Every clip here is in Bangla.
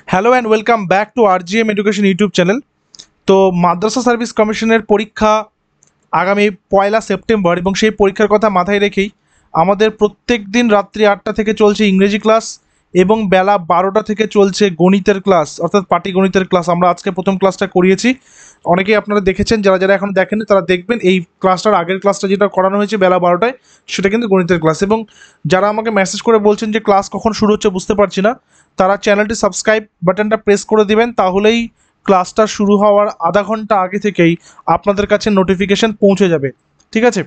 Hello and welcome back to RGM education YouTube channel. তো মাদ্রাসা সার্ভিস কমিশনের পরীক্ষা আগামী 1 সেপ্টেম্বর এবং সেই পরীক্ষার কথা মাথায় রেখেই আমাদের প্রত্যেক দিন রাত্রি 8টা থেকে চলছে ইংরেজি ক্লাস এবং বেলা 12টা থেকে চলছে গণিতের ক্লাস, অর্থাৎ পাটিগণিতের ক্লাস। আমরা আজকে প্রথম ক্লাসটা করিয়েছি, অনেকেই আপনারা দেখেছেন, যারা যারা এখন দেখেন তারা দেখবেন এই ক্লাসটার আগের ক্লাসটা যেটা করানো হয়েছে বেলা 12টায়, সেটা কিন্তু গণিতের ক্লাস। এবং যারা আমাকে মেসেজ করে বলছেন যে ক্লাস কখন শুরু হচ্ছে বুঝতে পারছি না, তারা চ্যানেলটি সাবস্ক্রাইব বাটনটা প্রেস করে দিবেন, তাহলেই ক্লাসটা শুরু হওয়ার আধা ঘন্টা আগে থেকেই আপনাদের কাছে নোটিফিকেশন পৌঁছে যাবে। ঠিক আছে,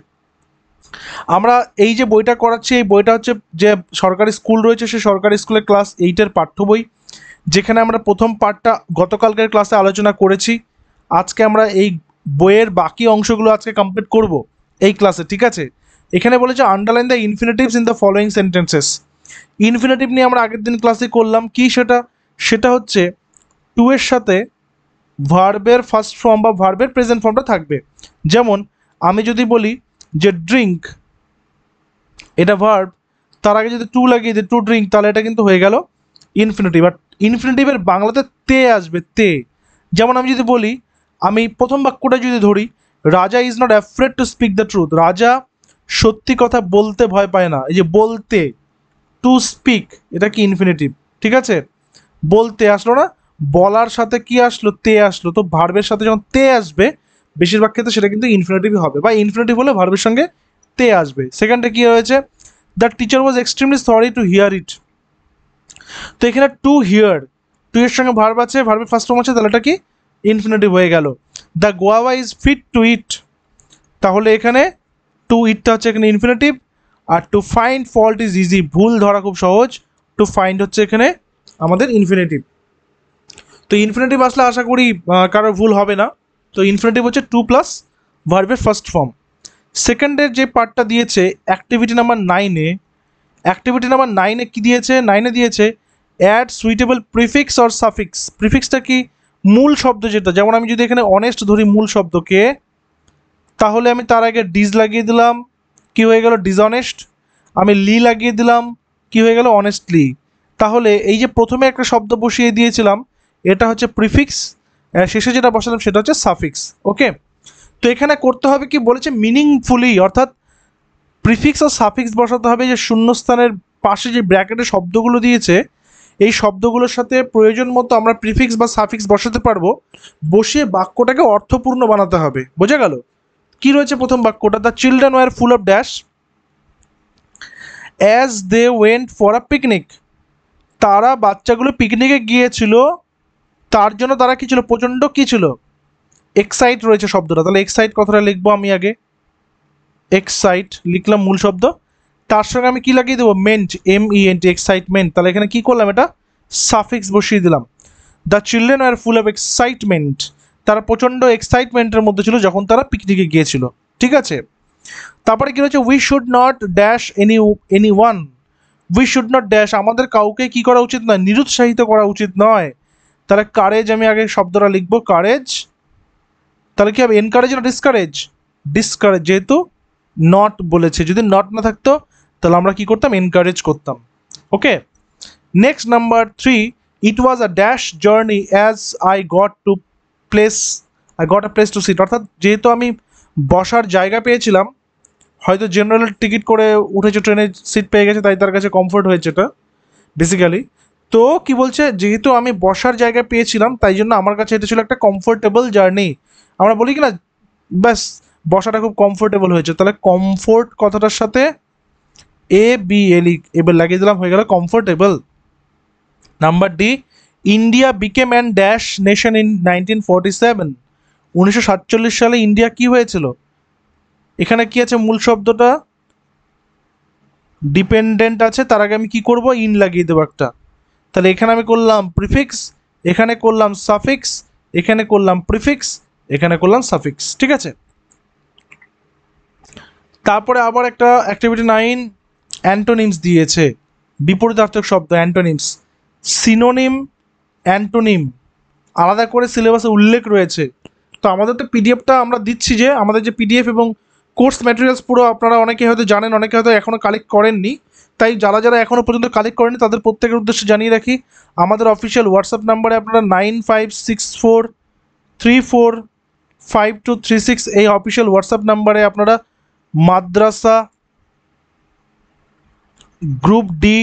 আমরা এই যে বইটা করাচ্ছি, এই বইটা হচ্ছে যে সরকারি স্কুল রয়েছে সে সরকারি স্কুলের ক্লাস 8-এর পাঠ্য বই, যেখানে আমরা প্রথম পার্টটা গতকালকের ক্লাসে আলোচনা করেছি। আজকে আমরা এই বইয়ের বাকি অংশগুলো আজকে কমপ্লিট করব এই ক্লাসে। ঠিক আছে, এখানে বলেছে underline the infinitives in the following sentences. Infinitive নিয়ে আমরা আগের দিন ক্লাসে করলাম কি, সেটা সেটা হচ্ছে টু এর সাথে ভার্বের ফার্স্ট ফর্ম বা ভার্বের প্রেজেন্ট ফর্মটা থাকবে। যেমন আমি যদি বলি যে ড্রিঙ্ক, এটা ভার্ব, তার আগে যদি টু লাগিয়ে দিই টু ড্রিঙ্ক, তাহলে এটা কিন্তু হয়ে গেল ইনফিনিটিভ। আর ইনফিনিটিভের বাংলাতে তে আসবে, তে। যেমন আমি যদি বলি, আমি প্রথম বাক্যটা যদি ধরি, রাজা is not afraid to speak the truth, রাজা সত্যি কথা বলতে ভয় পায় না। এই যে বলতে, টু স্পিক, এটা কি ইনফিনিটিভ। ঠিক আছে, বলতে আসলো না, বলার সাথে কি আসলো, তে আসলো। তো ভার্বের সাথে যখন তে আসবে বেশিরভাগ ক্ষেত্রে সেটা কিন্তু ইনফিনিটিভ হবে, বা ইনফিনিটিভ হলে ভার্বের সঙ্গে তে আসবে। সেকেন্ডে কি হয়েছে, the teacher was extremely sorry to hear it. তো এখানে টু হিয়ার, টু এর সঙ্গে ভার্ব আছে, ভার্বের ফার্স্ট ফর্ম আছে, তাহলে এটা কি ইনফিনিটিভ হয়ে গেল। The guava is fit to eat, তাহলে এখানে টু ইটটা হচ্ছে এখানে ইনফিনিটিভ। আর to find fault is easy, ভুল ধরা খুব সহজ, টু ফাইন্ড হচ্ছে এখানে আমাদের ইনফিনিটিভ। তো ইনফিনিটিভ আসলে আশা করি কারোর ভুল হবে না। তো ইনফিনিটিভ হচ্ছে টু প্লাস ভার্বের ফার্স্ট ফর্ম। সেকেন্ডের যে পার্টটা দিয়েছে অ্যাক্টিভিটি নাম্বার 9-এ, অ্যাক্টিভিটি নাম্বার 9-এ কী দিয়েছে, 9-এ দিয়েছে add suitable prefix or suffix. প্রিফিক্সটা কি, মূল শব্দ যেটা। যেমন আমি যদি এখানে অনেস্ট ধরি মূল শব্দকে, তাহলে আমি তার আগে ডিজ লাগিয়ে দিলাম, কি হয়ে গেল ডিসঅনেস্ট। আমি লি লাগিয়ে দিলাম, কি হয়ে গেল অনেস্টলি। তাহলে এই যে প্রথমে একটা শব্দ বসিয়ে দিয়েছিলাম, এটা হচ্ছে প্রিফিক্স, শেষে যেটা বসালাম সেটা হচ্ছে সাফিক্স। ওকে, তো এখানে করতে হবে কি বলেছে, মিনিংফুলি, অর্থাৎ প্রিফিক্স আর সাফিক্স বসাতে হবে। যে শূন্যস্থানের পাশে যে ব্র্যাকেটে শব্দগুলো দিয়েছে, এই শব্দগুলোর সাথে প্রয়োজন মতো আমরা প্রিফিক্স বা সাফিক্স বসাতে পারবো, বসিয়ে বাক্যটাকে অর্থপূর্ণ বানাতে হবে। বোঝা গেল? কি রয়েছে প্রথম বাক্যটা, the children were full of dash as they went for a picnic. তারা, বাচ্চাগুলো পিকনিকে গিয়েছিল, তার জন্য তারা কি ছিল, প্রচণ্ড কি ছিল, এক্সাইট রয়েছে শব্দটা। তাহলে এক্সাইট কথাটা লিখবো আমি আগে, এক্সাইট লিখলাম মূল শব্দ, তার সঙ্গে আমি কি লাগিয়ে দেবো, মেন্ট, MENT, এক্সাইটমেন্ট। তাহলে এখানে কি করলাম, এটা সাফিক্স বসিয়ে দিলাম। The children are full of excitement, তারা প্রচণ্ড এক্সাইটমেন্টের মধ্যে ছিল যখন তারা পিকনিকে গিয়েছিল। ঠিক আছে, তারপরে কি রয়েছে, we should not dash any one. We should not dash, আমাদের কাউকে কি করা উচিত নয়, নিরুৎসাহিত করা উচিত নয়। তাহলে কারেজ, আমি আগে শব্দটা লিখবো কারেজ। তাহলে কি হবে, এনকারেজ না ডিসকারেজ, ডিসকারেজ, যেহেতু নট বলেছে। যদি নট না থাকতো তাহলে আমরা কি করতাম, এনকারেজ করতাম। Okay, next number 3, it was a dash journey as I got a place to sit. অর্থাৎ যেহেতু আমি বসার জায়গা পেয়েছিলাম, হয়তো জেনারেল টিকিট করে উঠেছে, ট্রেনের সিট পেয়ে গেছে, তাই তার কাছে কমফোর্ট হয়েছে এটা বেসিক্যালি। তো কি বলছে, যেহেতু আমি বসার জায়গা পেয়েছিলাম তাই জন্য আমার কাছে এটা ছিল একটা কমফোর্টেবল জার্নি। আমরা বলি কি না, ব্যাস বসাটা খুব কমফোর্টেবল হয়েছে। তাহলে কমফোর্ট কথাটার সাথে ABLE এবার লাগিয়ে দিলাম, হয়ে গেল comfortable. Number D, India became an dash nation in 1947। 1947 সালে ইন্ডিয়া কি হয়েছিল, এখানে কি আছে, মূল শব্দটা ডিপেন্ডেন্ট আছে, তার আগে আমি কি করব, ইন লাগিয়ে দেবো একটা। তাহলে এখানে আমি করলাম প্রিফিক্স, এখানে করলাম সাফিক্স, এখানে করলাম প্রিফিক্স, এখানে করলাম সাফিক্স। ঠিক আছে, তারপরে আবার একটা অ্যাক্টিভিটি 9, অ্যান্টোনিমস দিয়েছে, বিপরীতার্থক শব্দ অ্যান্টোনিমস। সিনোনিম, অ্যান্টোনিম আলাদা করে সিলেবাসে উল্লেখ রয়েছে। তো আমাদের তো পিডিএফটা আমরা দিচ্ছি, যে আমাদের যে পিডিএফ এবং কোর্স ম্যাটেরিয়ালস পুরো আপনারা অনেকে হয়তো জানেন, অনেকে হয়তো এখনও কালেক্ট করেননি। তাই যারা যারা এখনও পর্যন্ত কালেক্ট করেনি তাদের প্রত্যেকের উদ্দেশ্যে জানিয়ে রাখি, আমাদের অফিসিয়াল হোয়াটসঅ্যাপ নাম্বারে আপনারা 9564345236 এই অফিসিয়াল হোয়াটসঅ্যাপ নাম্বারে আপনারা মাদ্রাসা গ্রুপ ডি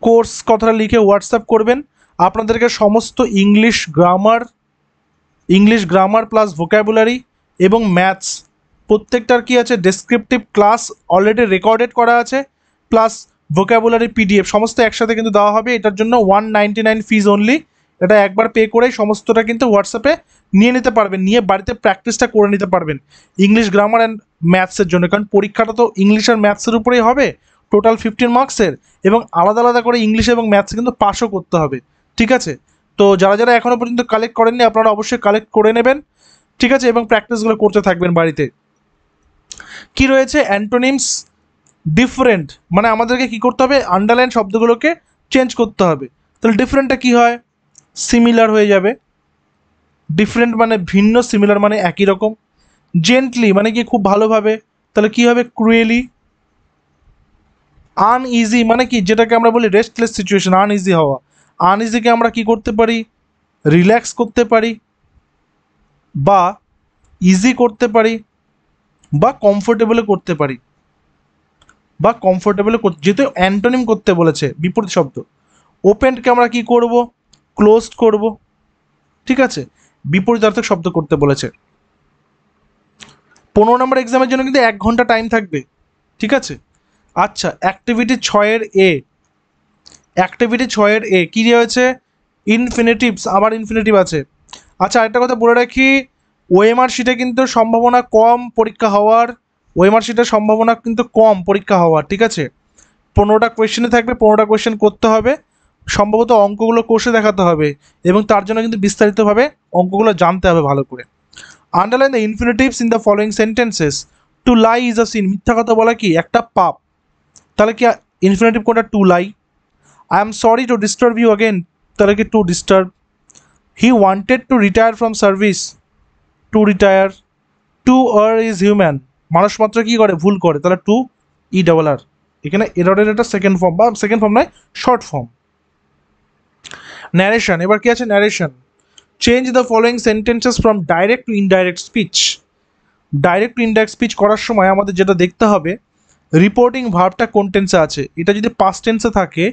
কোর্স কথাটা লিখে হোয়াটসঅ্যাপ করবেন। আপনাদেরকে সমস্ত ইংলিশ গ্রামার প্লাস ভোকাবুলারি এবং ম্যাথস প্রত্যেকটার কি আছে ডেসক্রিপটিভ ক্লাস অলরেডি রেকর্ডেড করা আছে, প্লাস ভোকাবুলারি পিডিএফ সমস্ত একসাথে কিন্তু দেওয়া হবে। এটার জন্য 199 ফিজ অনলি, এটা একবার পে করেই সমস্তটা কিন্তু হোয়াটসঅ্যাপে নিয়ে নিতে পারবেন, নিয়ে বাড়িতে প্র্যাকটিসটা করে নিতে পারবেন ইংলিশ গ্রামার অ্যান্ড ম্যাথসের জন্য। কারণ পরীক্ষাটা তো ইংলিশ আর ম্যাথসের উপরেই হবে, টোটাল 15 মার্কসের, এবং আলাদা আলাদা করে ইংলিশ এবং ম্যাথসে কিন্তু পাসও করতে হবে। ঠিক আছে, তো যারা যারা এখনও পর্যন্ত কালেক্ট করেননি আপনারা অবশ্যই কালেক্ট করে নেবেন। ঠিক আছে, এবং প্র্যাকটিসগুলো করতে থাকবেন বাড়িতে। কি রয়েছে অ্যান্টোনিমস ডিফারেন্ট, মানে আমাদেরকে কি করতে হবে, আন্ডারলাইন শব্দগুলোকে চেঞ্জ করতে হবে। তাহলে ডিফারেন্টটা কি হয়, সিমিলার হয়ে যাবে। ডিফারেন্ট মানে ভিন্ন, সিমিলার মানে একই রকম। জেন্টলি মানে কি খুব ভালোভাবে, তাহলে কি হবে ক্রুয়েলি। আনইজি মানে কি যেটাকে আমরা বলি রেস্টলেস সিচুয়েশন, আনইজি হওয়া। আনইজিকে আমরা কি করতে পারি, রিল্যাক্স করতে পারি, বা ইজি করতে পারি, বা কমফোর্টেবলে করতে পারি, বা কমফোর্টেবলে যেহেতু অ্যান্টোনিম করতে বলেছে বিপরীত শব্দ। ওপেনকে আমরা কি করব, ক্লোজড করব। ঠিক আছে, বিপরীতার্থক শব্দ করতে বলেছে। 15 নম্বর এক্সামের জন্য কিন্তু 1 ঘন্টা টাইম থাকবে। ঠিক আছে, আচ্ছা অ্যাক্টিভিটি 6-এর এ, অ্যাক্টিভিটি 6-এর এ কী রয়েছে, ইনফিনিটিভস, আবার ইনফিনিটিভ আছে। আচ্ছা আরেকটা কথা বলে রাখি, ওএমআর শিটে কিন্তু সম্ভাবনা কম পরীক্ষা হওয়ার, ওএমআর শিটের সম্ভাবনা কিন্তু কম পরীক্ষা হওয়ার। ঠিক আছে, 15টা কোয়েশ্চেনে থাকবে, 15টা কোয়েশ্চেন করতে হবে, সম্ভবত অঙ্কগুলো কষে দেখাতে হবে, এবং তার জন্য কিন্তু বিস্তারিতভাবে অঙ্কগুলো জানতে হবে ভালো করে। Underline the infinitives in the following sentences. To lie is a sin, মিথ্যা কথা বলা কি একটা পাপ। তাহলে কি ইনফিনিটিভ কোনটা, to lie. I am sorry to disturb you again, তাহলে কি to disturb. He wanted to retire from service, to retire. To err is human, মানুষ মাত্র কী করে, ভুল করে, তাহলে টু ই ডাবল আর। এখানে এররের এটা সেকেন্ড ফর্ম, বা সেকেন্ড ফর্ম নয় শর্ট ফর্ম। ন্যারেশন, এবার কি আছে narration. Change the following sentences from direct two indirect speech. Direct two indirect speech করার সময় আমাদের যেটা দেখতে হবে, রিপোর্টিং ভার্বটা কোন টেন্সে আছে। এটা যদি পাস্ট টেন্সে থাকে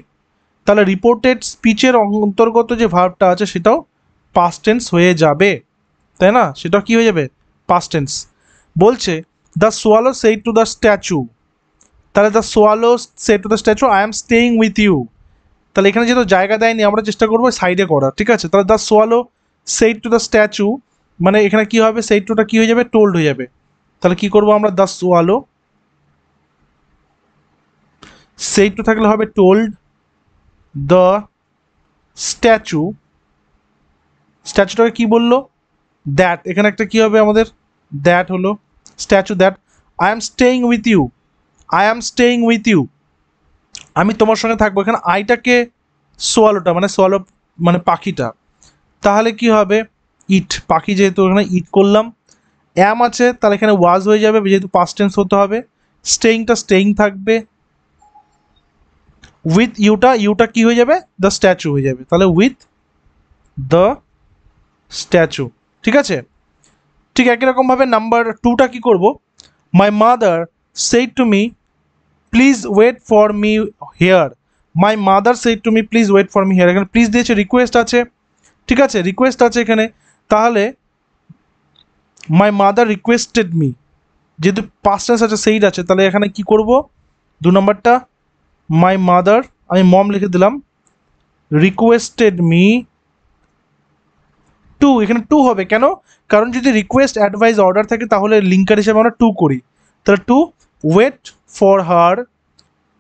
তাহলে রিপোর্টেড স্পিচের অন্তর্গত যে ভার্বটা আছে সেটাও পাস্ট টেন্স হয়ে যাবে, তাই না, সেটাও কি হয়ে যাবে, পাস্ট টেন্স। বলছে the swallow said to the statue, তাহলে the swallow said to the statue I am staying with you. তাহলে এখানে যেহেতু জায়গা দেয়নি আমরা চেষ্টা করবো সাইডে করার। ঠিক আছে, তাহলে the swallow said to the statue, মানে এখানে কি হবে, সেড টুটা কি হয়ে যাবে, টোল্ড হয়ে যাবে। তাহলে কি করবো আমরা, দ্য সোয়ালো সেড টু থাকলে হবে টোল্ড দ্য স্ট্যাচু, স্ট্যাচুটাকে কি বললো, দ্যাট, এখানে একটা কি হবে আমাদের, দ্যাট হলো statue, that I am staying with you, I am staying with you, আমি তোমার সঙ্গে থাকবো। এখানে আইটাকে সোয়ালোটা মানে সোয়ালো মানে পাখিটা, তাহলে কি হবে ইট, পাখি যেহেতু এখানে ইট করলাম। অ্যাম আছে তাহলে এখানে ওয়াজ হয়ে যাবে, যেহেতু পাস্ট টেন্স হতে হবে। স্টেইংটা স্টেইং থাকবে, উইথ ইউটা কি হয়ে যাবে, দ্য স্ট্যাচু হয়ে যাবে, তাহলে উইথ দ্য স্ট্যাচু। ঠিক আছে, ঠিক একই রকমভাবে নাম্বার 2টা কী করবো, my mother said to me please wait for me here. My mother said to me please wait for me here, এখানে প্লিজ দিয়েছে, রিকোয়েস্ট আছে। ঠিক আছে, রিকোয়েস্ট আছে এখানে, তাহলে মাই মাদার রিকোয়েস্টেড মি, যেহেতু পাস্ট টেন্স আছে সেইড আছে, তাহলে এখানে কি করব, 2 নম্বরটা মাই মাদার, আমি মম লিখে দিলাম, রিকোয়েস্টেড মি টু, এখানে টু হবে কেন, কারণ যদি রিকোয়েস্ট অ্যাডভাইস অর্ডার থাকে তাহলে লিঙ্কার হিসেবে আমরা টু করি। তাহলে to wait for her,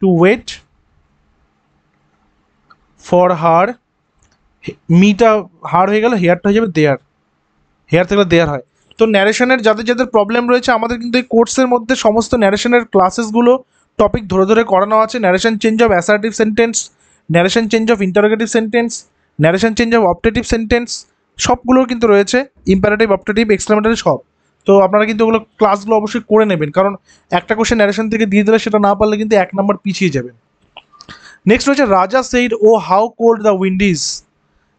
to wait for her, মিটা হার হয়ে গেল, হেয়ারটা হয়ে যাবে দেয়ার, হেয়ার থেকে দেয়ার হয়। তো ন্যারেশনের যাদের যাদের প্রবলেম রয়েছে, আমাদের কিন্তু এই কোর্সের মধ্যে সমস্ত ন্যারেশনের ক্লাসেসগুলো টপিক ধরে ধরে করানো আছে। Narration change of assertive sentence, narration change of interrogative sentence, narration change of optative sentence, সবগুলো কিন্তু রয়েছে, ইম্পারেটিভ, অপটেটিভ, এক্সক্লেমেটরি সব। তো আপনারা কিন্তু ওগুলো ক্লাসগুলো অবশ্যই করে নেবেন, কারণ একটা কোশ্চেন ন্যারেশন থেকে দিয়ে দিলে সেটা না পারলে কিন্তু 1 নাম্বার পিছিয়ে যাবেন। নেক্সট হচ্ছে Raja said oh how cold the wind is.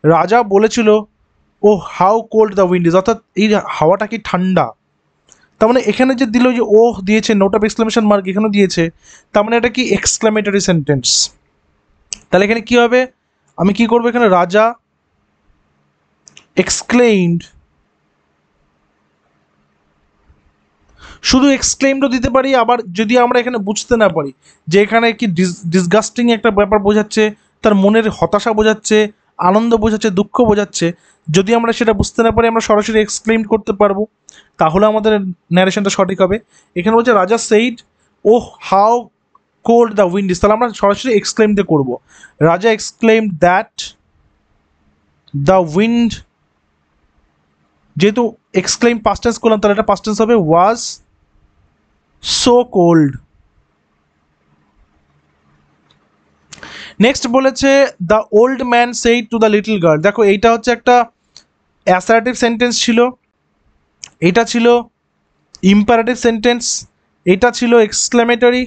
রাজা বলেছিল oh how cold the wind is, অর্থাৎ এই হাওয়াটা কি ঠান্ডা। তার মানে এখানে যে দিল যে ও দিয়েছে, নোট অফ এক্সক্লেমেশন মার্ক এখানেও দিয়েছে, তার মানে এটা কি এক্সক্লেমেটরি সেন্টেন্স। তাহলে এখানে কি হবে, আমি কি করবো এখানে রাজা এক্সক্লেইমড, শুধু এক্সক্লেইমডও দিতে পারি, আবার যদি আমরা এখানে বুঝতে না পারি যে এখানে কি ডিসগাস্টিং একটা ব্যাপার বোঝাচ্ছে, তার মনের হতাশা বোঝাচ্ছে, আনন্দ বোঝাচ্ছে, দুঃখ বোঝাচ্ছে, যদি আমরা সেটা বুঝতে না পারি আমরা সরাসরি এক্সক্লেইম করতে পারবো, তাহলে আমাদের ন্যারেশনটা সঠিক হবে। এখানে বলছে Raja said oh how cold the wind is, তাহলে আমরা সরাসরি এক্সক্লেইম দিয়ে করবো। রাজা এক্সক্লেইম দ্যাট দ্য উইন্ড, যেহেতু এক্সক্লেইম পাস্ট টেন্স করলাম তাহলে এটা পাস্ট টেন্স হবে, ওয়াজ সো কোল্ড। নেক্সট বলেছে the old man said to the little girl. দেখো এইটা হচ্ছে একটা অ্যাসার্টিভ সেন্টেন্স ছিল, এটা ছিল ইম্পারেটিভ সেন্টেন্স, এটা ছিল এক্সক্লেমেটরি,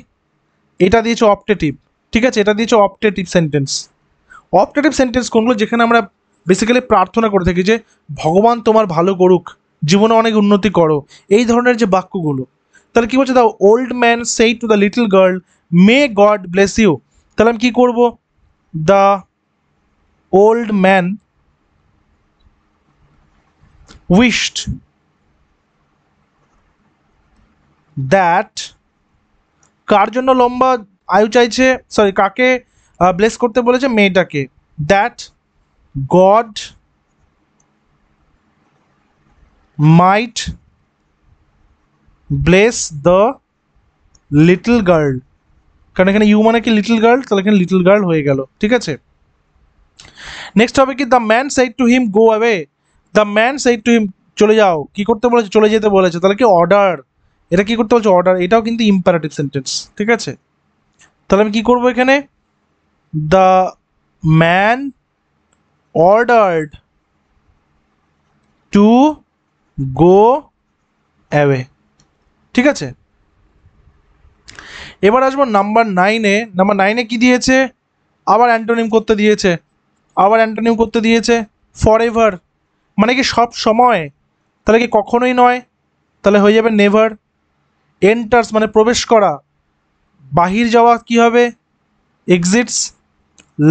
এটা দিয়েছে অপটেটিভ। ঠিক আছে, এটা দিয়েছে অপটেটিভ সেন্টেন্স। অপটেটিভ সেন্টেন্স কোনগুলো, যেখানে আমরা বেসিক্যালি প্রার্থনা করে থাকি যে ভগবান তোমার ভালো করুক, জীবনে অনেক উন্নতি করো, এই ধরনের যে বাক্যগুলো। তাহলে কি বলছে, the old man said to the little girl may God bless you. তাহলে আমি কি করব, the old man wished that, কার জন্য লম্বা আয়ু চাইছে, সরি কাকে ব্লেস করতে বলেছে, মেয়েটাকে, that God might bless the little girl, কারণ এখানে ইউ মানে কি লিটল গার্ল, তাহলে এখানে লিটল গার্ল হয়ে গেল। ঠিক আছে, নেক্সট হবে কি the man said to him go away. The man said to him, চলে যাও, কি করতে বলেছে, চলে যেতে বলেছে, তাহলে কি অর্ডার, এটা কি করতে বলছে, অর্ডার, এটাও কিন্তু ইম্পারেটিভ সেন্টেন্স। ঠিক আছে, তাহলে আমি কি করবো এখানে, the man ordered to go away. ঠিক আছে, এবার আসবো নাম্বার 9-এ। নাম্বার 9-এ কি দিয়েছে, আবার অ্যান্টোনিম করতে দিয়েছে, আবার অ্যান্টোনিম করতে দিয়েছে ফর এভার, মানে কি সব সময়, তাহলে কি কখনোই নয়, তাহলে হয়ে যাবে নেভার। এন্টার্স মানে প্রবেশ করা, বাহির যাওয়া কি হবে, এক্সিটস।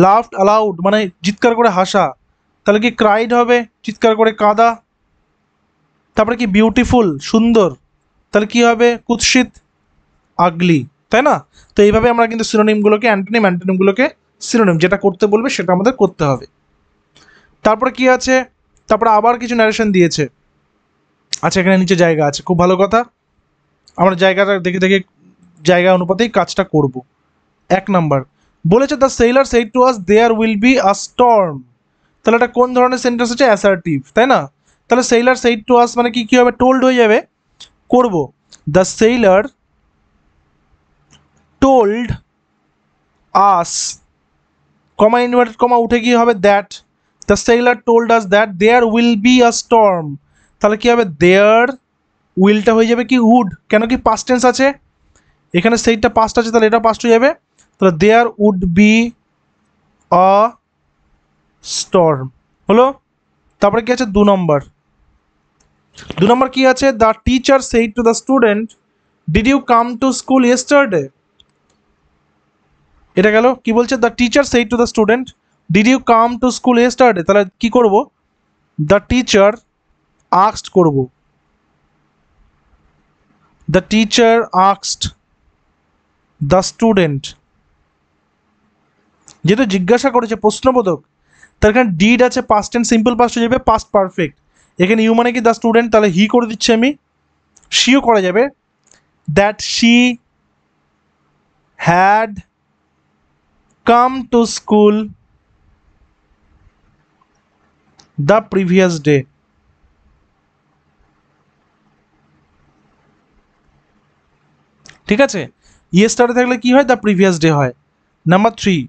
লাফড অ্যালাউড মানে চিৎকার করে হাসা, তাহলে কি ক্রাইড হবে, চিৎকার করে কাঁদা। তারপরে কি বিউটিফুল সুন্দর, তাহলে কি হবে কুৎসিত আগলি, তাই না। তো এইভাবে আমরা কিন্তু সিনোনিমগুলোকে অ্যান্টোনিম, অ্যান্টোনিমগুলোকে সিনোনিম, যেটা করতে বলবে সেটা আমাদের করতে হবে। তারপরে কি আছে, তারপরে আবার কিছু ন্যারেশন দিয়েছে। আচ্ছা এখানে নিচে জায়গা আছে, খুব ভালো কথা, আমরা জায়গাটা দেখে দেখে জায়গা অনুপাতেই কাজটা করব। 1 নাম্বার বলেছে the sailor said to us there will be a storm, তাহলে এটা কোন ধরনের সেন্টেন্স হচ্ছে, অ্যাসার্টিভ, তাই না। তাহলে সেইলার সেইড টু আস মানে কি কি হবে, টোল্ড হয়ে যাবে, করব the sailor told us, comma inverted comma উঠে গিয়ে হবে that, the sailor told us that there will be a storm, তাহলে কি হবে দেয়ার উইলটা হয়ে যাবে কি উড, কেন কি পাস্ট টেন্স আছে, এখানে সেইটা পাস্ট আছে তাহলে এটা পাস্ট হয়ে যাবে, তাহলে there would be a storm হলো। তারপরে কি আছে 2 নম্বর, 2 নম্বর কি আছে, the teacher said to the student did you come to school yesterday. এটা গেল, কি বলছে, the teacher said to the student did you come to school yesterday, তাহলে কি করব, দ্য টিচার আস্কড করব, the teacher asked the student, যেহেতু জিজ্ঞাসা করেছে প্রশ্নবোধক, তার এখানে ডিড আছে, পাস্ট টেন্স সিম্পল পাস্ট হয়ে যাবে, পাস্ট পারফেক্ট, এখানে ইউ মানে কি দ্য স্টুডেন্ট, তাহলে হি করে দিচ্ছি আমি, শিও করা যাবে, that she had come to school the previous day. ঠিক আছে, ইয়েস্টারডে থাকলে কি হয়, দ্য প্রিভিয়াস ডে হয়। Number 3,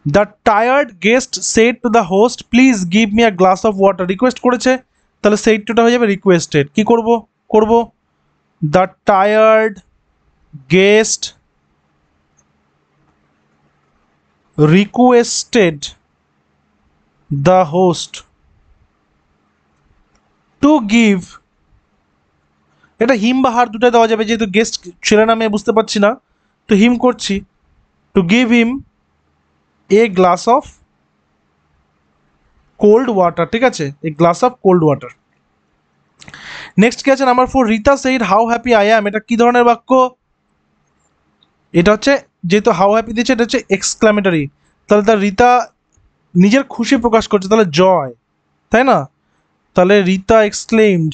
the tired guest said to the host please give me a glass of water, request করেছে, তাহলে সেইড টুটা হয়ে যাবে রিকোয়েস্টেড। কি করব করব the tired guest requested the host to give, এটা হিম বা হার দুটো দেওয়া যাবে, যেহেতু গেস্ট ছেলে না মেয়ে বুঝতে পারছি না, তো হিম করছি, to give him a glass of cold water. ঠিক আছে, a glass of cold water. Next কি আছে number 4, Rita said how happy I am. এটা কি ধরনের বাক্য? এটা হচ্ছে, যেহেতু হাউ হ্যাপি দিয়েছে, এটা হচ্ছে এক্সক্লামেটরি, তাহলে তার রিতা নিজের খুশি প্রকাশ করছে, তাহলে জয়, তাই না? তাহলে রিতা এক্সক্লেইমড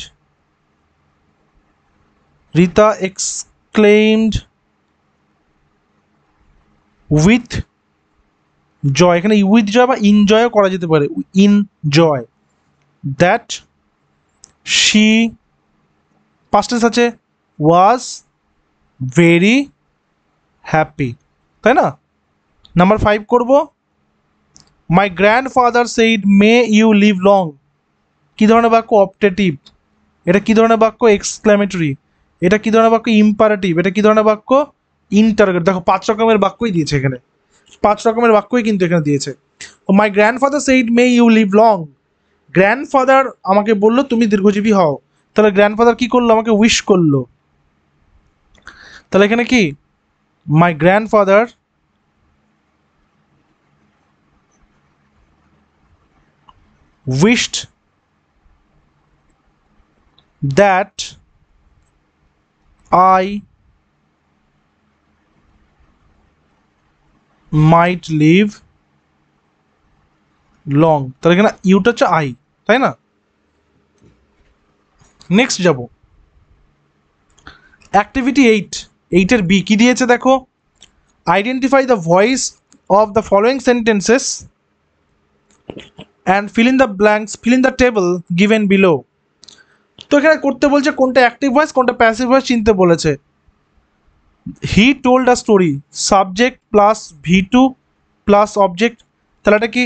উইথ জয়। এখানে উইথ জয় বা ইনজয়ও করা যেতে পারে, enjoy, that she, past tense আছে, ওয়াজ ভেরি হ্যাপি, তাই না? নাম্বার 5 করব, my grandfather said may you live long. কি ধরনের বাক্য? অপটেটিভ। এটা কি ধরনের বাক্য? এক্সক্লামেটরি। এটা কি ধরনের বাক্য? ইম্পারেটিভ। এটা কি ধরনের বাক্য? ইন্টারোগেট। দেখো 5 রকমের বাক্যই দিয়েছে এখানে, 5 রকমের বাক্যই কিন্তু এখানে দিয়েছে। My grandfather said may you live long. Grandfather আমাকে বললো তুমি দীর্ঘজীবী হও, তাহলে গ্র্যান্ডফাদার কি করলো? আমাকে উইশ করলো। তাহলে এখানে কি, my grandfather wished that I might live long। তাহলে এখানে ইউটা হচ্ছে আই, তাই না? নেক্সট যাব অ্যাক্টিভিটি 8, 8-এর বি কি দিয়েছে দেখো, identify the voice of the following sentences and fill in the blanks, fill in the table given below. তো এখানে করতে বলছে কোনটা অ্যাক্টিভ ভয়েস কোনটা প্যাসিভ ভয়েস চিনতে বলেছে। He told a story, subject plus V2 plus object, তাহলে এটা কি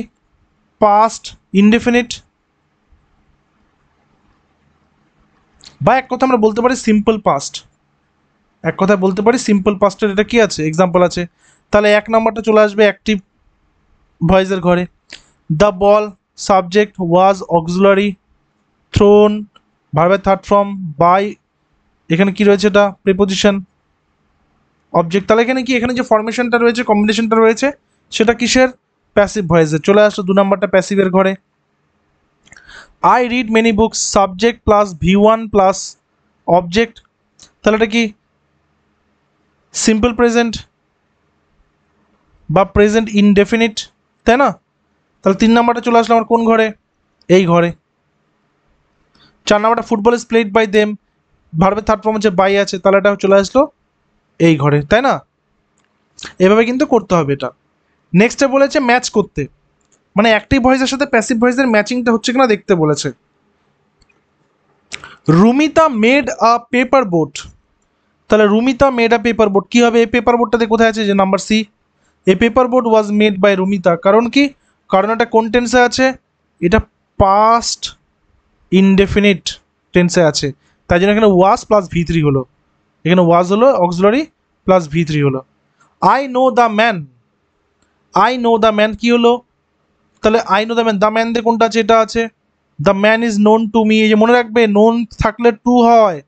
পাস্ট ইনডেফিনিট, বা এক কথা আমরা বলতে পারি সিম্পল পাস্ট। এক কথায় বলতে পারি সিম্পল পাস্টের এটা কি আছে, এক্সাম্পল আছে। তাহলে 1 নম্বরটা চলে আসবে অ্যাক্টিভ ভয়েসের ঘরে। The ball, subject, was auxiliary, thrown ভার্বের থার্ড ফর্ম, বাই এখানে কি রয়েছে, এটা প্রিপোজিশন, অবজেক্ট। তাহলে এখানে কি, এখানে যে ফরমেশনটা রয়েছে, কম্বিনেশনটা রয়েছে, সেটা কিসের? প্যাসিভ ভয়েসের। চলে আসলো 2 নম্বরটা প্যাসিভের ঘরে। I read many books, subject plus V1 plus object, তাহলে এটা কি সিম্পল প্রেজেন্ট বা প্রেজেন্ট ইনডেফিনিট, তাই না? তাহলে 3 নাম্বারটা চলে আসলো আমার কোন ঘরে? এই ঘরে। 4 নাম্বারটা football is played by them, ভার্বের থার্ড ফর্ম হচ্ছে বাই আছে, তাহলে এটা চলে আসলো এই ঘরে, তাই না? এভাবে কিন্তু করতে হবে এটা। নেক্সটে বলেছে ম্যাচ করতে, মানে অ্যাক্টিভ ভয়েসের সাথে প্যাসিভ ভয়েসের ম্যাচিংটা হচ্ছে কিনা দেখতে বলেছে। Rumita made a paper boat, তাহলে Rumita made a paper boat কি হবে? এই পেপার বোটটাতে কোথায় আছে? যে number C, a paper boat was made by Rumita. কারণ কি? কারণ এটা কোন টেন্সে আছে? এটা পাস্ট ইনডেফিনিট টেন্সে আছে, তাই জন্য এখানে ওয়াজ প্লাস V3 হলো। এখানে ওয়াজ হলো অক্সিলারি প্লাস V3 হলো। I know the man, I know the man কি হলো? তাহলে I know the man, the man দিয়ে কোনটা আছে? এটা আছে। The man is known to me, এই যে মনে রাখবে নোন থাকলে টু হয়,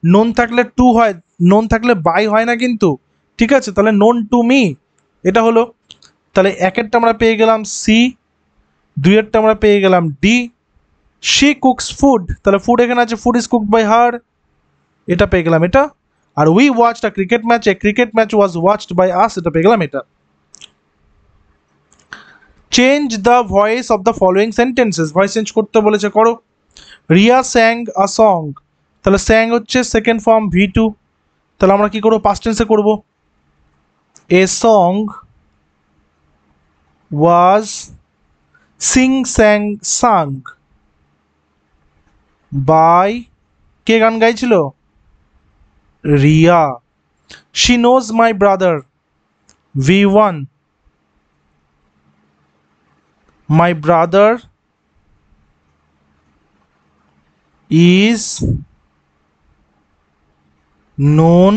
নোন থাকলে টু হয়, নোন থাকলে বাই হয় না কিন্তু, ঠিক আছে? তাহলে নোন টু মি এটা হলো। তাহলে 1-এরটা আমরা পেয়ে গেলাম সি, 2-এরটা আমরা পেয়ে গেলাম ডি। শি কুকস ফুড, তাহলে ফুড এখানে আছে, food is cooked by her, এটা পেয়ে গেলাম এটা। আর we watched a cricket match, a cricket match was watched by us, এটা পেয়ে গেলাম এটা। Change the voice of the following sentences, voice change করতে বলেছে, করো। রিয়া স্যাং আ সং, তাহলে স্যাং হচ্ছে সেকেন্ড ফর্ম V2, তাহলে আমরা কি করবো? পাস্ট টেন্সে করবো। A song was sing sang sung by, কে গান গাইছিল? Riya. She knows my brother V1, my brother is known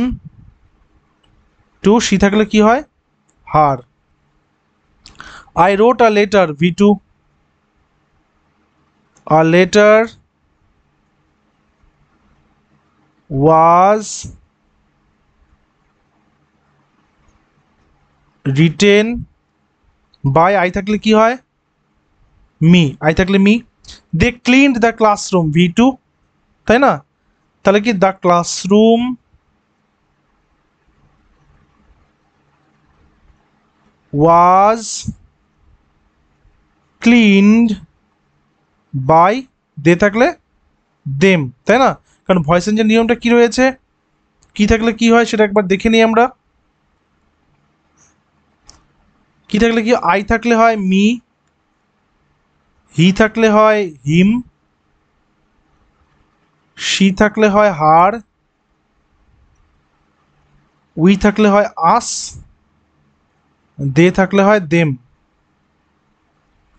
to, she থাকলে কি হয়, her. I wrote a letter, V2, a letter was written by, I থাকলে কি হয়, মি, আই থাকলে me. They cleaned the classroom, V2, তাই না? তাহলে কি the classroom was cleaned by, they থাকলে দেম, তাই না? কারণ ভয়েস চেঞ্জের নিয়মটা কি রয়েছে, কি থাকলে কি হয় সেটা একবার দেখে নিই আমরা। কি থাকলে কি, আই থাকলে হয় মি, হি থাকলে হয় হিম, শি থাকলে হয় হার, উই থাকলে হয় আস, দে থাকলে হয় দেম,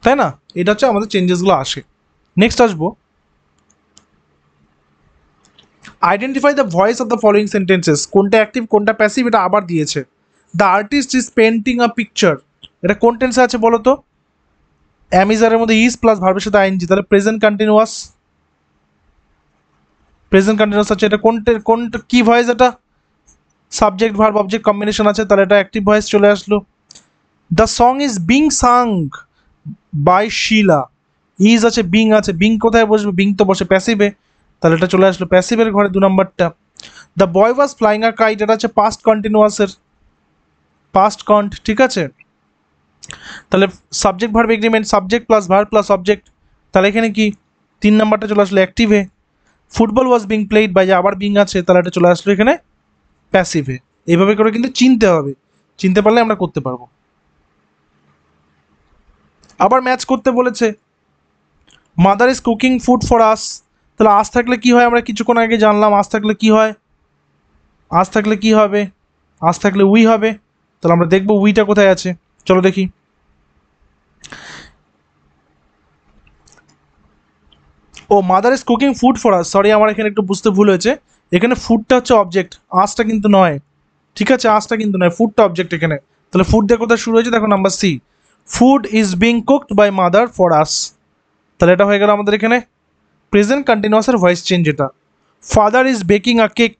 তাই না? এটা হচ্ছে আমাদের চেঞ্জেসগুলো আসে। নেক্সট আসবো, identify the voice of the following sentences, কোনটা অ্যাক্টিভ কোনটা প্যাসিভ এটা আবার দিয়েছে। The artist is painting a picture, এটা কোন টেন্সে আছে বলো তো? অ্যামিজারের মধ্যে ইজ প্লাস ভার্বের সাথে আইএনজি, তাহলে প্রেজেন্ট কন্টিনিউয়াস, প্রেজেন্ট কন্টিনিউয়াস আছে। এটা কোন কি ভয়েস এটা? সাবজেক্ট ভার্ব অবজেক্ট কম্বিনেশন আছে, তাহলে এটা অ্যাক্টিভ ভয়েস চলে আসলো। The song is being sung by Sheila, is আছে বিং আছে, বিং কোথায় বসবে, বিং তো বসে প্যাসিভে, তাহলে এটা চলে আসলো প্যাসিভের ঘরে 2 নম্বরটা। The boy was flying a kite, এটা হচ্ছে পাস্ট কন্টিনিউয়াসের, পাস্ট কন্ট, ঠিক আছে? তাহলে subject verb agreement, subject plus verb plus object, তাহলে এখানে কি 3 নাম্বারটা চলে আসলো অ্যাক্টিভে। Football was being played by, যে আবার বিং আছে, তাহলে এটা চলে আসলো এখানে প্যাসিভে। এইভাবে করে কিন্তু চিনতে হবে, চিনতে পারলে আমরা করতে পারবো। আবার ম্যাচ করতে বলেছে, mother is cooking food for us, তাহলে আজ থাকলে কি হয় আমরা কিছুক্ষণ আগে জানলাম, আজ থাকলে কি হয়, আজ থাকলে কি হবে, আজ থাকলে উই হবে। তাহলে আমরা দেখবো উইটা কোথায় আছে, চলো দেখি। ও mother is cooking food for us, sorry আমার এখানে একটু বুঝতে ভুল হয়েছে, এখানে ফুডটা হচ্ছে অবজেক্ট, আঁচটা কিন্তু নয়, ঠিক আছে? আঁচটা কিন্তু নয়, ফুডটা অবজেক্ট এখানে। তাহলে ফুড দিয়ে কোথায় শুরু হয়েছে দেখো, number C, food is being cooked by mother for us, তাহলে এটা হয়ে গেল আমাদের এখানে প্রেজেন্ট কন্টিনিউয়াসের ভয়েস চেঞ্জ এটা। Father is baking a cake,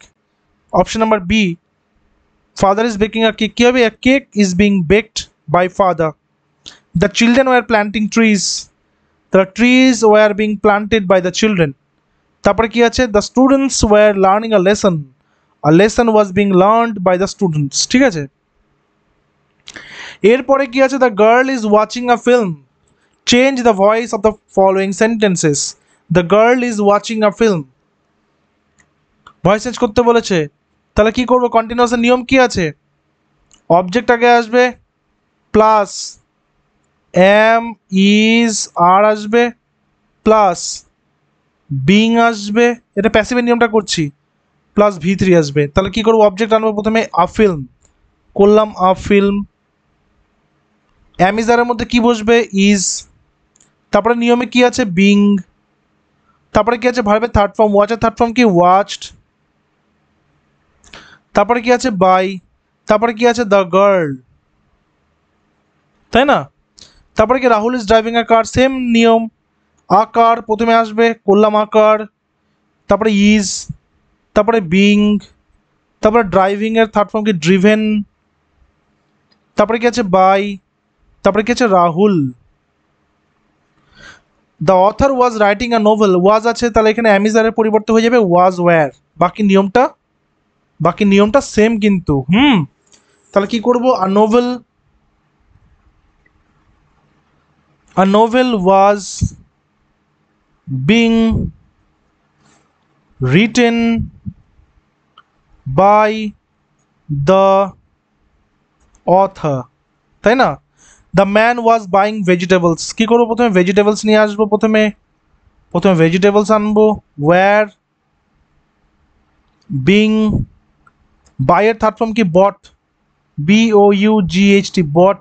option number B, father is baking a cake, কী হবে, a cake is being baked by father. The children were planting trees, the trees were being planted by the children. তারপরে কি আছে, the students were learning a lesson was being learned by the students, ঠিক আছে? এরপরে কি আছে, the girl is watching a film, change the voice of the following sentences. The girl is watching a film, voice change করতে বলেছে, তাহলে কি করবো, কন্টিনিউয়াসের নিয়ম কি আছে, অবজেক্ট আগে আসবে প্লাস এম ইজ আর আসবে প্লাস বিং আসবে, এটা প্যাসিভের নিয়মটা করছি, প্লাস V3 আসবে। তাহলে কি করবো, অবজেক্ট আনবো প্রথমে আ ফিল্ম, করলাম আ ফিল্ম, অ্যামিজারের মধ্যে কি বসবে, ইজ, তারপরে নিয়মে কি আছে, বিং, তারপরে কি আছে ভার্বের থার্ড ফর্ম, ওয়াচের থার্ড ফর্ম কি, ওয়াচড, তারপরে কি আছে বাই, তারপরে কি আছে দ্য গার্ল, তাই না? তারপরে কি Rahul is driving a car, same নিয়ম, আকার প্রথমে আসবে, করলাম আকার, তারপরে ইজ, তারপরে বিং, তারপরে ড্রাইভিং এর থার্ড ফর্ম কি, ড্রিভেন, তারপরে কি আছে বাই, তারপরে কি আছে Rahul. The author was writing a novel, was আছে, তাহলে এখানে অ্যামিজারের পরিবর্তে হয়ে যাবে ওয়াজ ওয়্যার, বাকি নিয়মটা সেম কিন্তু, তাহলে কি করব, a novel was being written by the author, তাই না? The man was buying vegetables, কী করবো, প্রথমে ভেজিটেবলস নিয়ে আসবো, প্রথমে ভেজিটেবলস আনবো, ওয়্যার বিং, বাইয়ের থার্ড ফর্ম কি, bought, BOUGHT, bought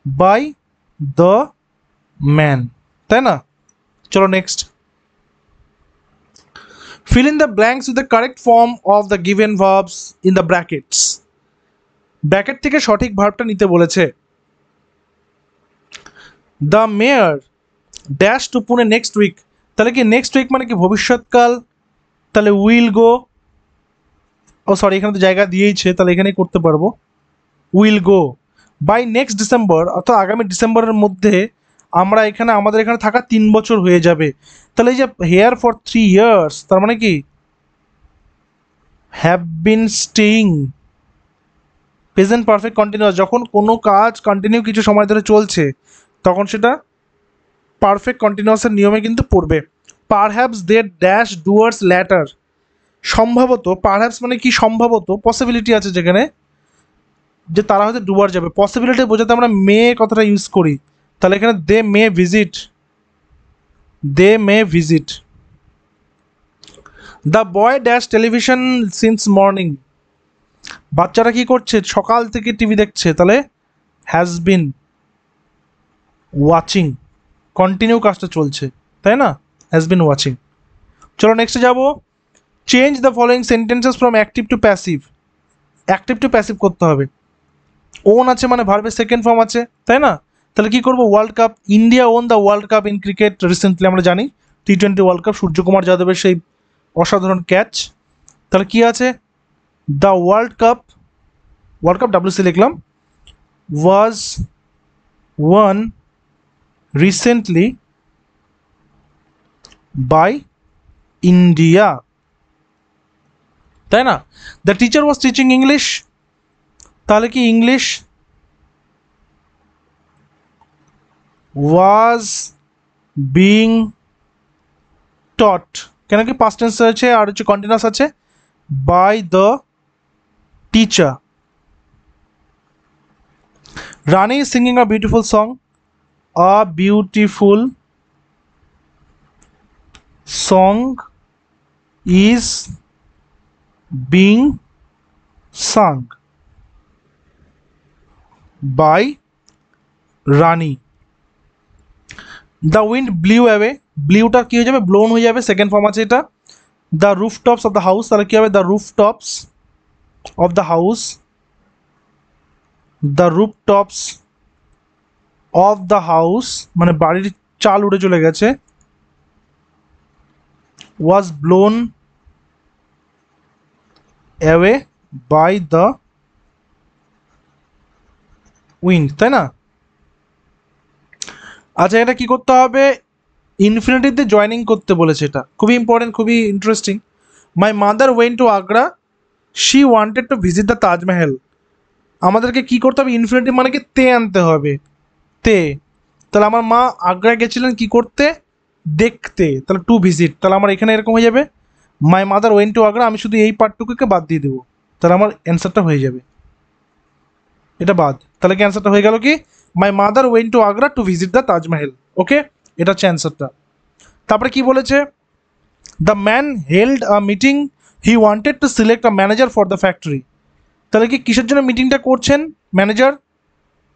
by the man, তাই না? চলো next, Fill in the blanks with the correct form of the given verbs in the brackets. Bracket থেকে সঠিক ভার্বটা নিতে বলেছে। The mayor dash to Pune next week, তাহলে কি নেক্সট উইক মানে কি ভবিষ্যৎকাল, তাহলে উইল গো, ও সরি এখানে তো জায়গা দিয়েইছে, তাহলে এখানেই করতে পারবো, will go by next December, অর্থাৎ আগামী ডিসেম্বরের মধ্যে আমরা এখানে আমাদের এখানে থাকা 3 বছর হয়ে যাবে। তাহলে এই যে হেয়ার ফর 3 ইয়ার্স, তার মানে কি have been staying, present perfect continuous, যখন কোনো কাজ কন্টিনিউ কিছু সময় ধরে চলছে তখন সেটা পারফেক্ট কন্টিনিউয়াসের নিয়মে কিন্তু পড়বে। পারহ্যাপস দে ড্যাশ ডুয়ার্স ল্যাটার, সম্ভবত, পারহ্যাপস মানে কি সম্ভবত, পসিবিলিটি আছে যেখানে যে তারা হয়তো ডুয়ার যাবে, পসিবিলিটি বোঝাতে আমরা মে কথাটা ইউজ করি, তাহলে এখানে they may visit, they may visit. The boy dash television since morning, বাচ্চারা কি করছে সকাল থেকে টিভি দেখছে, তাহলে হ্যাজ বিন ওয়াচিং, কন্টিনিউ কাজটা চলছে, তাই না, হ্যাজ বিন ওয়াচিং। চলো নেক্সটে যাব, change the following sentences from active to passive, active to passive করতে হবে। ওন আছে মানে ভার্বের সেকেন্ড ফর্ম আছে, তাই না, তাহলে কি করবো, world cup, India won the world cup in cricket recently, আমরা জানি T20 ওয়ার্ল্ড কাপ, সূর্যকুমার যাদবের সেই অসাধারণ ক্যাচ, তাহলে কি আছে, the world cup, world cup WC লিখলাম, was won recently by India, তাই না। The teacher was teaching English, তাহলে কি ইংলিশ ওয়াজ বিং টট, কেন কি পাস্ট টেন্স আছে আর হচ্ছে কন্টিনিউয়াস আছে, by the teacher. Rani is singing a beautiful song, a beautiful song is being sung by Rani. The wind blew away, ব্লিউটা কি হয়ে যাবে, ব্লোন হয়ে যাবে, সেকেন্ড ফর্ম আছে এটা। The rooftops of the house, তাহলে কি হবে, the rooftops of the house, the rooftops of the house মানে বাড়ির চাল উড়ে চলে গেছে, was blown away by the wind, তাই না। আচ্ছা এটা কি করতে হবে, ইনফিনিটিভতে জয়েনিং করতে বলেছে, এটা খুবই ইম্পর্টেন্ট, খুবই interesting. My mother went to Agra, she wanted to visit the Taj Mahal, আমাদেরকে কি করতে হবে, ইনফিনিটিভ মানে কি তে আনতে হবে, তে, তাহলে আমার মা আগ্রায় গেছিলেন কি করতে, দেখতে, তাহলে টু ভিজিট, তাহলে আমার এখানে এরকম হয়ে যাবে, মাই মাদার ওয়েন্ট টু আগ্রা, আমি শুধু এই পার্টটুকুকে বাদ দিয়ে দেবো, তাহলে আমার অ্যান্সারটা হয়ে যাবে, এটা বাদ, তাহলে কি অ্যান্সারটা হয়ে গেল কি, my mother went to Agra to visit the Taj Mahal, okay, এটা হচ্ছে অ্যান্সারটা। তারপরে কি বলেছে, the man held a meeting, he wanted to select a manager for the factory, তাহলে কি কিসের জন্য মিটিংটা করছেন, ম্যানেজার,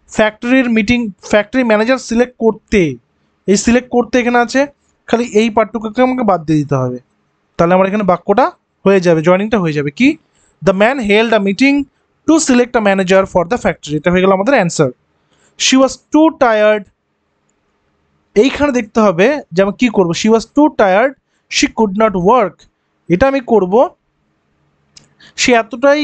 ফ্যাক্টরির মিটিং, ফ্যাক্টরি ম্যানেজার সিলেক্ট করতে, এই সিলেক্ট করতে এখানে আছে, খালি এই পার্টটুকুকে আমাকে বাদ দিয়ে দিতে হবে, তাহলে আমার এখানে বাক্যটা হয়ে যাবে, জয়েনিংটা হয়ে যাবে কি, the man held a meeting two select a manager for the factory, এটা হয়ে গেল আমাদের answer. She was too tired, এইখানে দেখতে হবে যে আমি কী করবো, she was too tired she could not work, এটা আমি করব, সে এতটাই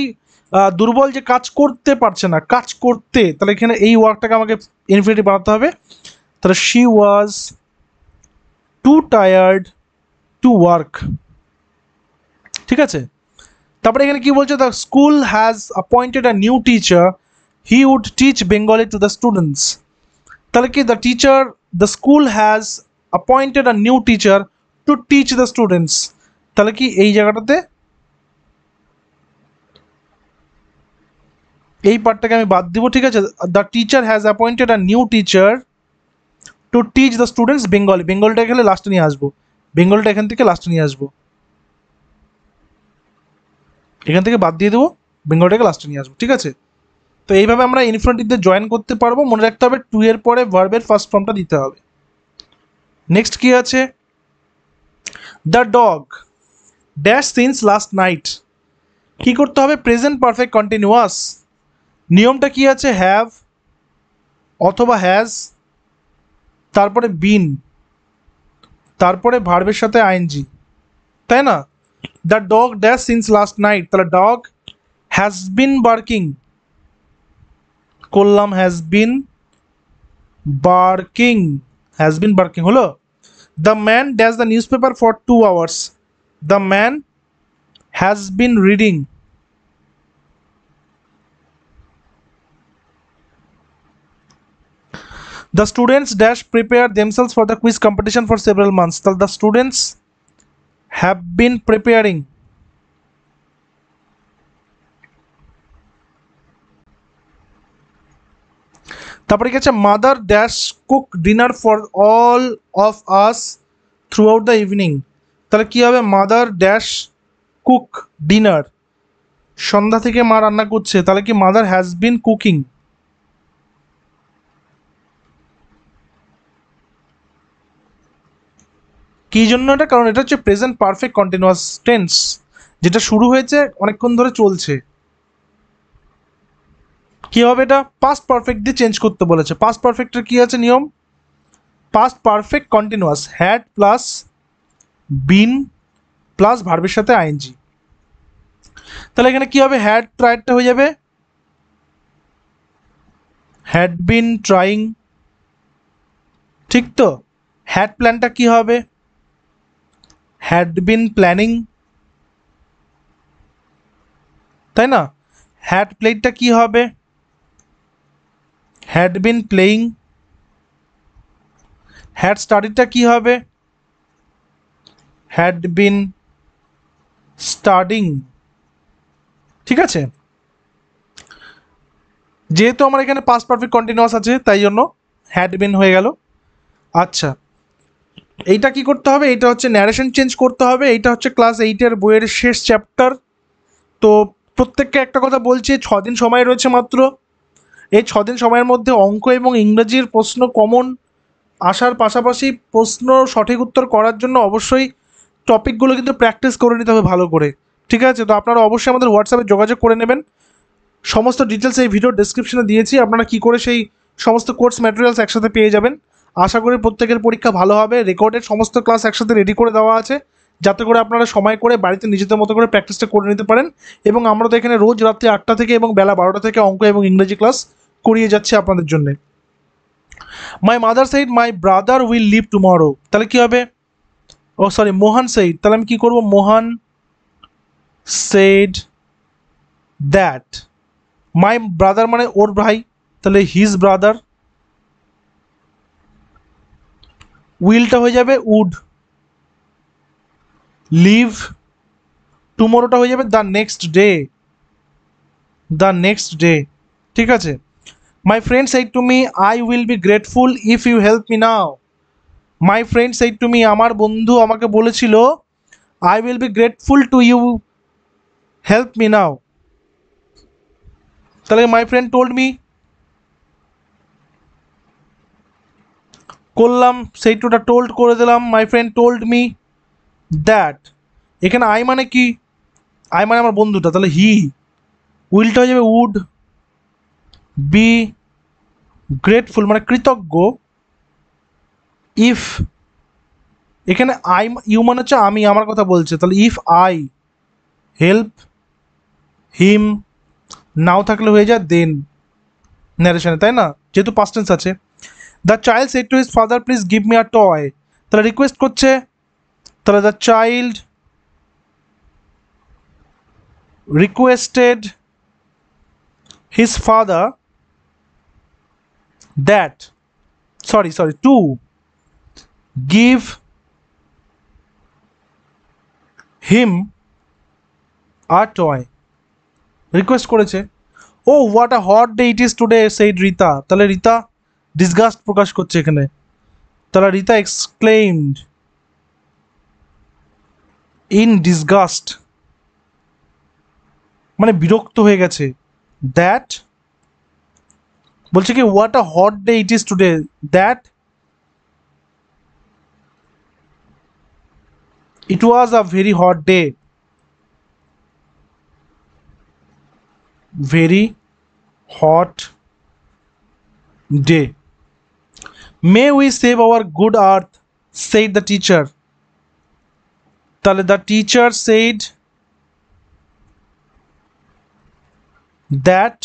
দুর্বল যে কাজ করতে পারছে না, কাজ করতে, তাহলে এখানে এই ওয়ার্কটাকে আমাকে ইনফিনিটিভ বানাতে হবে, তাহলে she was too tired to work, ঠিক আছে। তারপরে এখানে কি বলছে, the school has appointed a new teacher, he would teach Bengali to the students, তাহলে কি the teacher, the school has appointed a new teacher to teach the students, তাহলে কি এই জায়গাটাতে এই পার্টটাকে আমি বাদ দিব, ঠিক আছে। The teacher has appointed a new teacher to teach the students Bengali, বেঙ্গলটা এখানে লাস্টে নিয়ে আসবো, বেঙ্গলটা এখান থেকে লাস্টে নিয়ে আসবো, এখান থেকে বাদ দিয়ে দেবো, বেঙ্গলটাকে লাস্টে নিয়ে আসবো, ঠিক আছে। তো এইভাবে আমরা ইনফিনিটিভে জয়েন করতে পারবো, মনে রাখতে হবে টু এর পরে ভার্বের ফার্স্ট ফর্মটা দিতে হবে। নেক্সট কি আছে, the dog, dash since last night, কি করতে হবে? Present perfect continuous. নিয়মটা কি আছে? হ্যাভ অথবা হ্যাজ, তারপরে বিন, তারপরে ভার্বের সাথে আইএনজি, তাই না? The dog dash since last night, তাহলে ডগ হ্যাজ বিন বার্কিং, করলাম has been barking, has been barking হলো। The man dash the newspaper for 2 hours, the man has been reading. The students dash prepare themselves for the quiz competition for several months. The students have been preparing. তারপরে কি আছে? Mother dash cook dinner for all of us through out the evening, তাহলে কি হবে? মাদার ড্যাশ কুক ডিনার, সন্ধ্যা থেকে মা রান্না করছে, তাহলে কি মাদার হ্যাজ বিন কুকিং। কি জন্য এটা? কারণ এটা হচ্ছে প্রেজেন্ট পারফেক্ট কন্টিনিউয়াস টেন্স, যেটা শুরু হয়েছে অনেকক্ষণ ধরে চলছে। কি হবে? এটা পাস্ট পারফেক্ট দিয়ে চেঞ্জ করতে বলেছে। পাস্ট পারফেক্টের কি আছে নিয়ম? Past perfect continuous, had plus been plus ভার্বের সাথে আইএনজি। তাহলে এখানে কি হবে? হ্যাড ট্রাইডটা হয়ে যাবে হ্যাড বিন ট্রাইং, ঠিক তো? হ্যাড প্ল্যানটা কি হবে? হ্যাড বিন প্ল্যানিং, তাই না? হ্যাড প্লেডটা কি হবে? Had been playing. হ্যাড স্টাডিটা কি হবে? হ্যাড বিন স্টাডিং, ঠিক আছে? যেহেতু আমার এখানে পাস্ট পারফেক্ট কন্টিনিউয়াস আছে তাই জন্য হ্যাড বিন হয়ে গেল। আচ্ছা, এইটা কি করতে হবে? এটা হচ্ছে ন্যারেশন চেঞ্জ করতে হবে। এইটা হচ্ছে ক্লাস 8-এর বইয়ের শেষ চ্যাপ্টার। তো প্রত্যেককে একটা কথা বলছি, 6 দিন সময় রয়েছে মাত্র। এই 6 দিন সময়ের মধ্যে অঙ্ক এবং ইংরেজির প্রশ্ন কমন আসার পাশাপাশি প্রশ্ন সঠিক উত্তর করার জন্য অবশ্যই টপিকগুলো কিন্তু প্র্যাকটিস করে নিতে হবে ভালো করে, ঠিক আছে? তো আপনারা অবশ্যই আমাদের হোয়াটসঅ্যাপে যোগাযোগ করে নেবেন। সমস্ত ডিটেলস এই ভিডিও ডেসক্রিপশনে দিয়েছি, আপনারা কী করে সেই সমস্ত কোর্স ম্যাটেরিয়ালস একসাথে পেয়ে যাবেন। আশা করি প্রত্যেকের পরীক্ষা ভালো হবে। রেকর্ডেড সমস্ত ক্লাস একসাথে রেডি করে দেওয়া আছে, যাতে করে আপনারা সময় করে বাড়িতে নিজেদের মতো করে প্র্যাকটিসটা করে নিতে পারেন। এবং আমরা তো এখানে রোজ রাত্রি 8টা থেকে এবং বেলা 12টা থেকে অঙ্ক এবং ইংরেজি ক্লাস করিয়ে যাচ্ছি আপনাদের জন্যে। My mother said my brother will leave tomorrow, তাহলে কী হবে? ও সরি, মোহন সাইড, তাহলে আমি কী করবো? মোহন said that, মাই ব্রাদার মানে ওর ভাই, তাহলে হিজ ব্রাদার। উইলটা হয়ে যাবে উড, লিভ টুমোরোটা হয়ে যাবে the next day, the next day, ঠিক আছে? My friend said to me I will be grateful if you help me now, my friend said to me, আমার বন্ধু আমাকে বলেছিল I will be grateful to you help me now, তাহলে মাই ফ্রেন্ড টোল্ড মি করলাম, সেই টুটা টোল্ড করে দিলাম, my friend told me that. এখানে আই মানে কি? আই মানে আমার বন্ধুটা, তাহলে হি। উইলটা হয়ে যাবে উড বি গ্রেটফুল মানে কৃতজ্ঞ, ইফ, এখানে আই ইউ মানে হচ্ছে আমি, আমার কথা বলছে, তাহলে if I help him, now থাকলে হয়ে যায় দেন ন্যারেশনে, তাই না? যেহেতু পাস্ট টেন্স আছে। The child said to his father please give me a toy, তাহলে রিকোয়েস্ট করছে, তাহলে the child requested his father that to give him a toy, request করেছে। Oh what a hot day it is today said Rita, তাহলে রিতা ডিসগাস্ট প্রকাশ করছে এখানে, তাহলে রিতা এক্সক্লেইমড ইন ডিসগাস্ট মানে বিরক্ত হয়ে গেছে। দ্যাট বলছে কি what a hot day it is today, that it was a very hot day, very hot day. May we save our good earth, said the teacher. তাহলে the teacher said that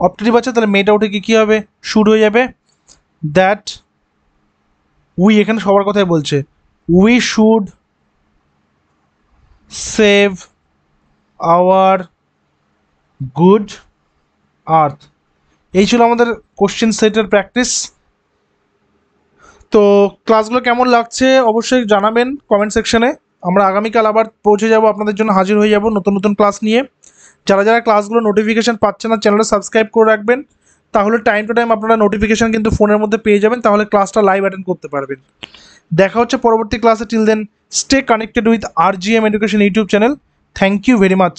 optative আছে, তাহলে মেয়েটা উঠে কি হবে, শুড হয়ে যাবে। দ্যাট উই এখানে সবার কথাই বলছে, we should save our good আর্থ। এই ছিল আমাদের কোশ্চেন সেটের প্র্যাকটিস। তো ক্লাসগুলো কেমন লাগছে অবশ্যই জানাবেন কমেন্ট সেকশনে। আমরা আগামীকাল আবার পৌঁছে যাব, আপনাদের জন্য হাজির হয়ে যাব নতুন নতুন ক্লাস নিয়ে। যারা যারা ক্লাসগুলো নোটিফিকেশান পাচ্ছেন না, চ্যানেলটা সাবস্ক্রাইব করে রাখবেন, তাহলে টাইম টু টাইম আপনারা নোটিফিকেশান কিন্তু ফোনের মধ্যে পেয়ে যাবেন, তাহলে ক্লাসটা লাইভ অ্যাটেন্ড করতে পারবেন। দেখা হচ্ছে পরবর্তী ক্লাসে। Till then stay connected with RGM education YouTube channel. Thank you very much.